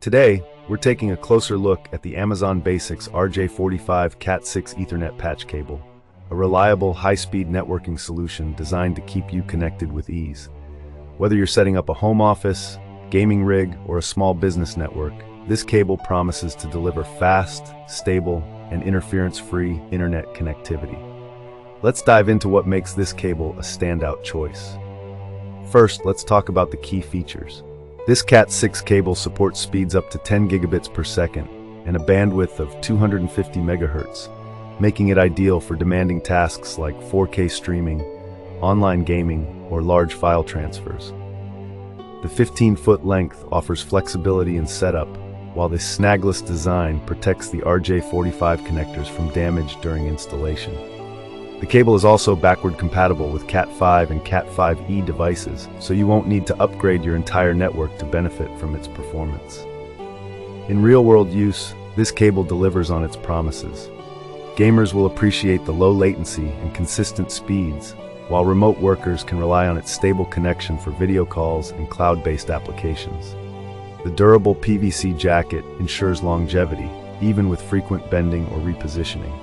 Today, we're taking a closer look at the Amazon Basics RJ45 Cat6 Ethernet patch cable, a reliable, high-speed networking solution designed to keep you connected with ease. Whether you're setting up a home office, gaming rig, or a small business network, this cable promises to deliver fast, stable, and interference-free internet connectivity. Let's dive into what makes this cable a standout choice. First, let's talk about the key features. This Cat6 cable supports speeds up to 10 gigabits per second and a bandwidth of 250 megahertz, making it ideal for demanding tasks like 4K streaming, online gaming, or large file transfers. The 15-foot length offers flexibility in setup, while the snagless design protects the RJ45 connectors from damage during installation. The cable is also backward compatible with Cat5 and Cat5e devices, so you won't need to upgrade your entire network to benefit from its performance. In real-world use, this cable delivers on its promises. Gamers will appreciate the low latency and consistent speeds, while remote workers can rely on its stable connection for video calls and cloud-based applications. The durable PVC jacket ensures longevity, even with frequent bending or repositioning.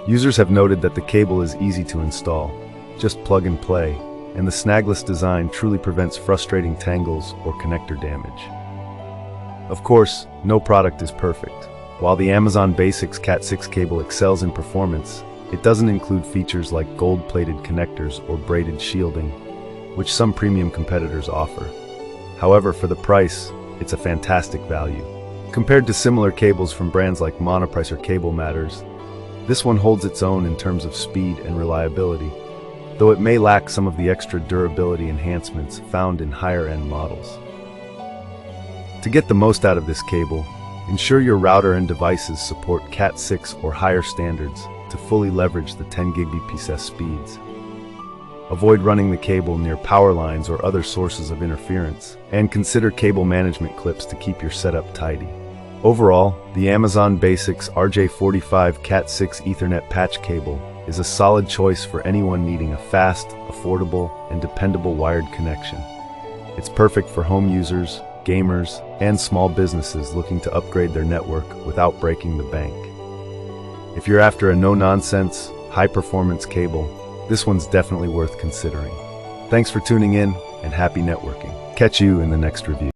Users have noted that the cable is easy to install, just plug and play, and the snagless design truly prevents frustrating tangles or connector damage. Of course, no product is perfect. While the Amazon Basics Cat6 cable excels in performance, it doesn't include features like gold-plated connectors or braided shielding, which some premium competitors offer. However, for the price, it's a fantastic value. Compared to similar cables from brands like Monoprice or Cable Matters, this one holds its own in terms of speed and reliability, though it may lack some of the extra durability enhancements found in higher-end models. To get the most out of this cable, ensure your router and devices support Cat6 or higher standards to fully leverage the 10 Gbps speeds. Avoid running the cable near power lines or other sources of interference, and consider cable management clips to keep your setup tidy. Overall, the Amazon Basics RJ45 Cat6 Ethernet patch cable is a solid choice for anyone needing a fast, affordable, and dependable wired connection. It's perfect for home users, gamers, and small businesses looking to upgrade their network without breaking the bank. If you're after a no-nonsense, high-performance cable, this one's definitely worth considering. Thanks for tuning in, and happy networking. Catch you in the next review.